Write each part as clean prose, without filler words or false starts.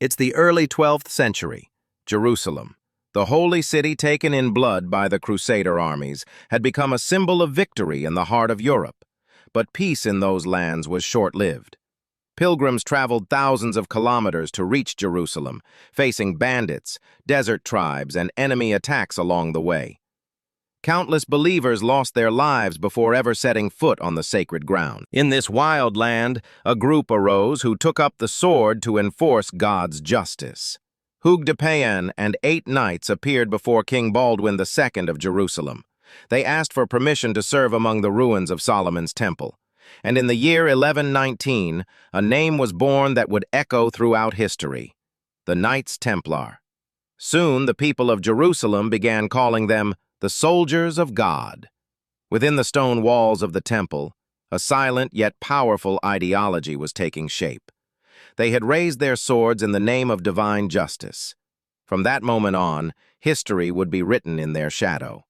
It's the early 12th century. Jerusalem, the holy city taken in blood by the Crusader armies, had become a symbol of victory in the heart of Europe. But peace in those lands was short-lived. Pilgrims traveled thousands of kilometers to reach Jerusalem, facing bandits, desert tribes, and enemy attacks along the way. Countless believers lost their lives before ever setting foot on the sacred ground. In this wild land, a group arose who took up the sword to enforce God's justice. Hugdepayan and 8 knights appeared before King Baldwin II of Jerusalem. They asked for permission to serve among the ruins of Solomon's temple. And in the year 1119, a name was born that would echo throughout history: the Knights Templar. Soon, the people of Jerusalem began calling them the soldiers of God. Within the stone walls of the temple, a silent yet powerful ideology was taking shape. They had raised their swords in the name of divine justice. From that moment on, history would be written in their shadow.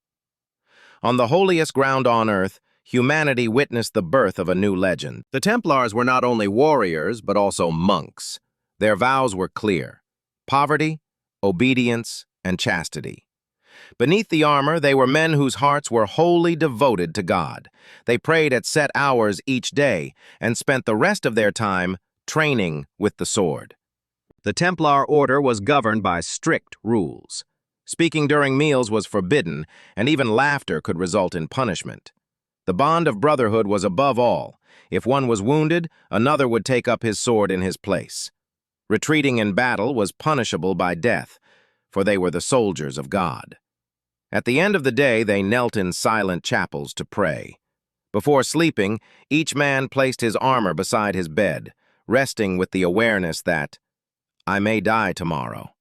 On the holiest ground on earth, humanity witnessed the birth of a new legend. The Templars were not only warriors, but also monks. Their vows were clear: poverty, obedience, and chastity. Beneath the armor, they were men whose hearts were wholly devoted to God. They prayed at set hours each day and spent the rest of their time training with the sword. The Templar order was governed by strict rules. Speaking during meals was forbidden, and even laughter could result in punishment. The bond of brotherhood was above all. If one was wounded, another would take up his sword in his place. Retreating in battle was punishable by death, for they were the soldiers of God. At the end of the day, they knelt in silent chapels to pray. Before sleeping, each man placed his armor beside his bed, resting with the awareness that, "I may die tomorrow."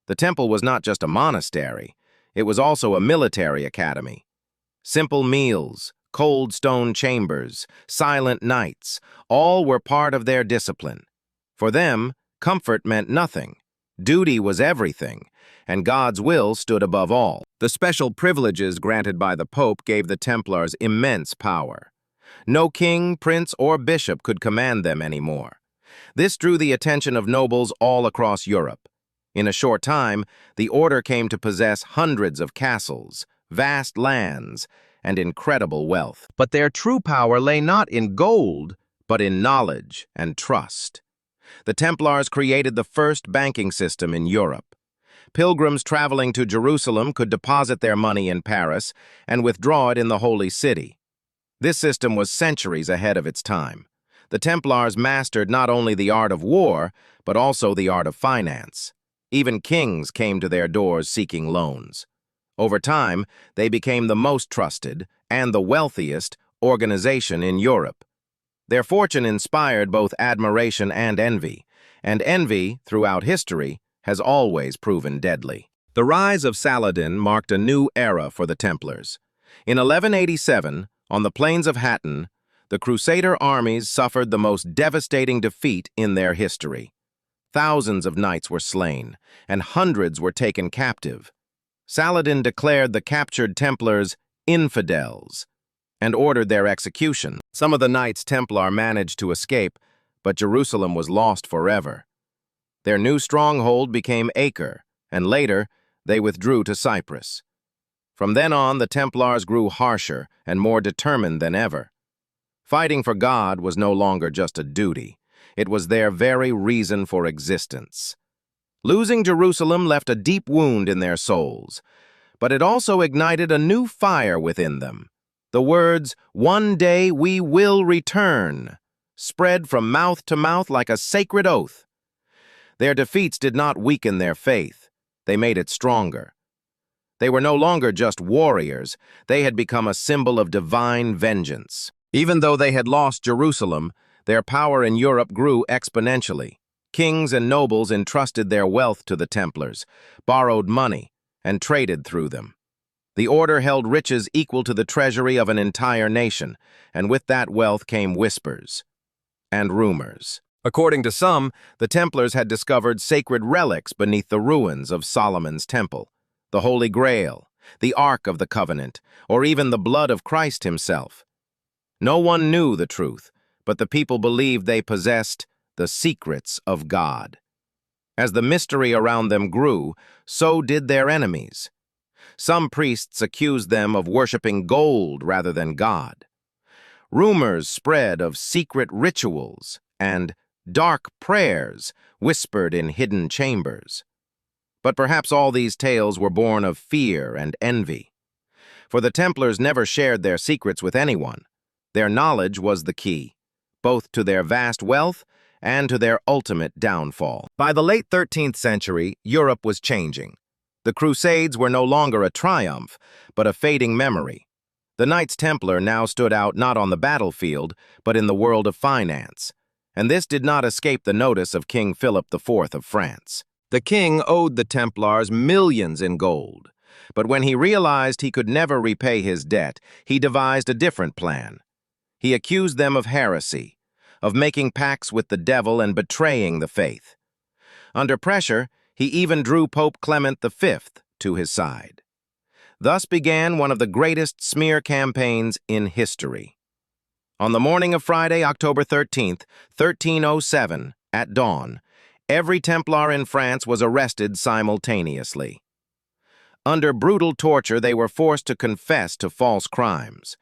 The temple was not just a monastery, it was also a military academy. Simple meals, cold stone chambers, silent nights, all were part of their discipline. For them, comfort meant nothing. Duty was everything, and God's will stood above all. The special privileges granted by the Pope gave the Templars immense power. No king, prince, or bishop could command them anymore. This drew the attention of nobles all across Europe. In a short time, the order came to possess hundreds of castles, vast lands, and incredible wealth. But their true power lay not in gold, but in knowledge and trust. The Templars created the first banking system in Europe. Pilgrims traveling to Jerusalem could deposit their money in Paris and withdraw it in the Holy City. This system was centuries ahead of its time. The Templars mastered not only the art of war, but also the art of finance. Even kings came to their doors seeking loans. Over time, they became the most trusted and the wealthiest organization in Europe. Their fortune inspired both admiration and envy, throughout history, has always proven deadly. The rise of Saladin marked a new era for the Templars. In 1187, on the plains of Hattin, the Crusader armies suffered the most devastating defeat in their history. Thousands of knights were slain, and hundreds were taken captive. Saladin declared the captured Templars infidels and ordered their execution. Some of the Knights Templar managed to escape, but Jerusalem was lost forever. Their new stronghold became Acre, and later they withdrew to Cyprus. From then on, the Templars grew harsher and more determined than ever. Fighting for God was no longer just a duty. It was their very reason for existence. Losing Jerusalem left a deep wound in their souls, but it also ignited a new fire within them. The words, "One day we will return," spread from mouth to mouth like a sacred oath. Their defeats did not weaken their faith. They made it stronger. They were no longer just warriors. They had become a symbol of divine vengeance. Even though they had lost Jerusalem, their power in Europe grew exponentially. Kings and nobles entrusted their wealth to the Templars, borrowed money, and traded through them. The order held riches equal to the treasury of an entire nation, and with that wealth came whispers and rumors. According to some, the Templars had discovered sacred relics beneath the ruins of Solomon's temple: the Holy Grail, the Ark of the Covenant, or even the blood of Christ himself. No one knew the truth, but the people believed they possessed the secrets of God. As the mystery around them grew, so did their enemies. Some priests accused them of worshiping gold rather than God. Rumors spread of secret rituals and dark prayers whispered in hidden chambers. But perhaps all these tales were born of fear and envy. For the Templars never shared their secrets with anyone. Their knowledge was the key, both to their vast wealth and to their ultimate downfall. By the late 13th century, Europe was changing. The Crusades were no longer a triumph, but a fading memory. The Knights Templar now stood out not on the battlefield, but in the world of finance. And this did not escape the notice of King Philip IV of France. The king owed the Templars millions in gold, but when he realized he could never repay his debt, he devised a different plan. He accused them of heresy, of making pacts with the devil and betraying the faith. Under pressure, he even drew Pope Clement V to his side. Thus began one of the greatest smear campaigns in history. On the morning of Friday, October 13th, 1307, at dawn, every Templar in France was arrested simultaneously. Under brutal torture, they were forced to confess to false crimes.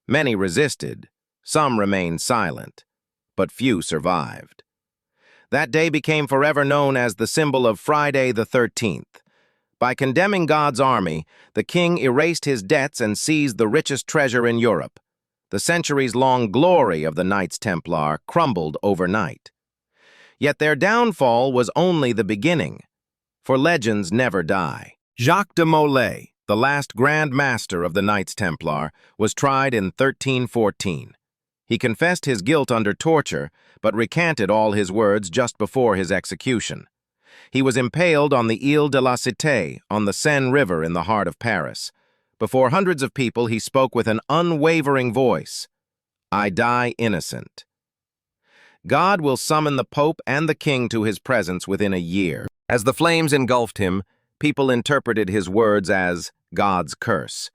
Many resisted, some remained silent, but few survived. That day became forever known as the symbol of Friday the 13th. By condemning God's army, the king erased his debts and seized the richest treasure in Europe. The centuries-long glory of the Knights Templar crumbled overnight. Yet their downfall was only the beginning, for legends never die. Jacques de Molay, the last Grand Master of the Knights Templar, was tried in 1314. He confessed his guilt under torture, but recanted all his words just before his execution. He was impaled on the Ile de la Cité on the Seine River in the heart of Paris. Before hundreds of people, he spoke with an unwavering voice, "I die innocent." God will summon the Pope and the King to his presence within a year. As the flames engulfed him, people interpreted his words as God's curse.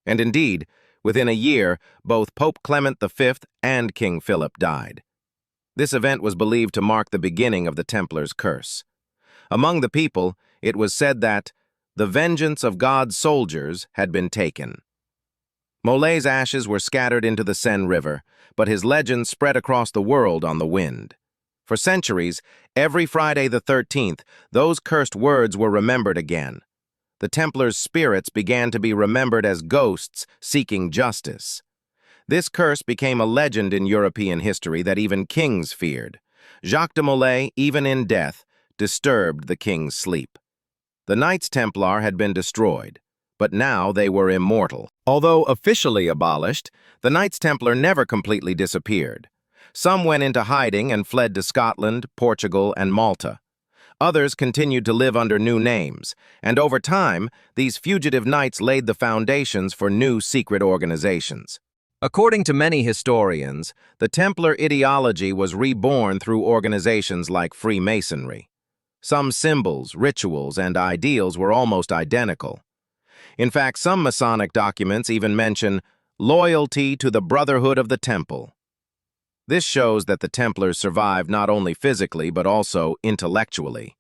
And indeed, within a year, both Pope Clement V and King Philip died. This event was believed to mark the beginning of the Templars' curse. Among the people, it was said that the vengeance of God's soldiers had been taken. Molay's ashes were scattered into the Seine River, but his legend spread across the world on the wind. For centuries, every Friday the 13th, those cursed words were remembered again. The Templars' spirits began to be remembered as ghosts seeking justice. This curse became a legend in European history that even kings feared. Jacques de Molay, even in death, disturbed the king's sleep. The Knights Templar had been destroyed, but now they were immortal. Although officially abolished, the Knights Templar never completely disappeared. Some went into hiding and fled to Scotland, Portugal, and Malta. Others continued to live under new names, and over time, these fugitive knights laid the foundations for new secret organizations. According to many historians, the Templar ideology was reborn through organizations like Freemasonry. Some symbols, rituals, and ideals were almost identical. In fact, some Masonic documents even mention loyalty to the Brotherhood of the Temple. This shows that the Templars survived not only physically but also intellectually.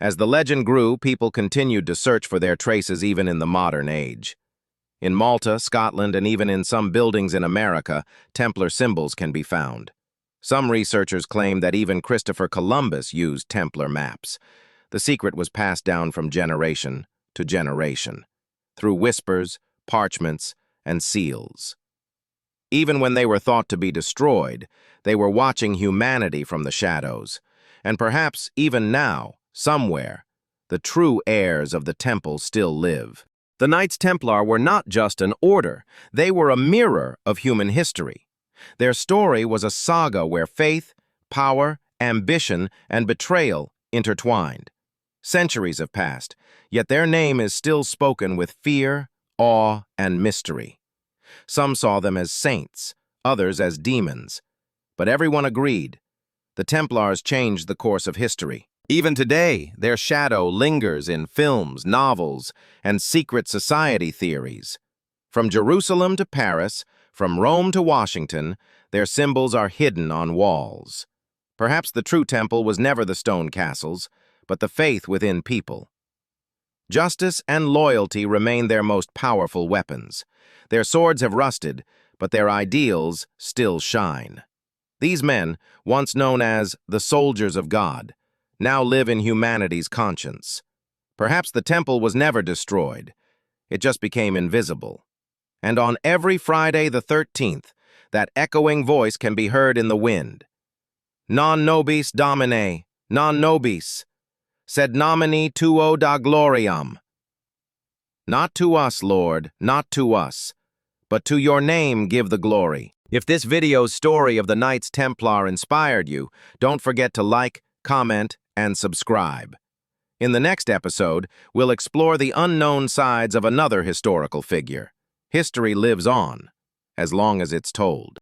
As the legend grew, people continued to search for their traces even in the modern age. In Malta, Scotland, and even in some buildings in America, Templar symbols can be found. Some researchers claim that even Christopher Columbus used Templar maps. The secret was passed down from generation to generation, through whispers, parchments, and seals. Even when they were thought to be destroyed, they were watching humanity from the shadows. And perhaps even now, somewhere, the true heirs of the temple still live. The Knights Templar were not just an order, they were a mirror of human history. Their story was a saga where faith, power, ambition, and betrayal intertwined. Centuries have passed, yet their name is still spoken with fear, awe, and mystery. Some saw them as saints, others as demons. But everyone agreed. The Templars changed the course of history. Even today, their shadow lingers in films, novels, and secret society theories. From Jerusalem to Paris, from Rome to Washington, their symbols are hidden on walls. Perhaps the true temple was never the stone castles, but the faith within people. Justice and loyalty remain their most powerful weapons. Their swords have rusted, but their ideals still shine. These men, once known as the soldiers of God, now live in humanity's conscience. Perhaps the temple was never destroyed. It just became invisible. And on every Friday the 13th, that echoing voice can be heard in the wind. Non nobis Domine, non nobis, sed nomini tuo da gloriam. Not to us, Lord, not to us, but to your name give the glory. If this video's story of the Knights Templar inspired you, don't forget to like, comment, and subscribe. In the next episode, we'll explore the unknown sides of another historical figure. History lives on, as long as it's told.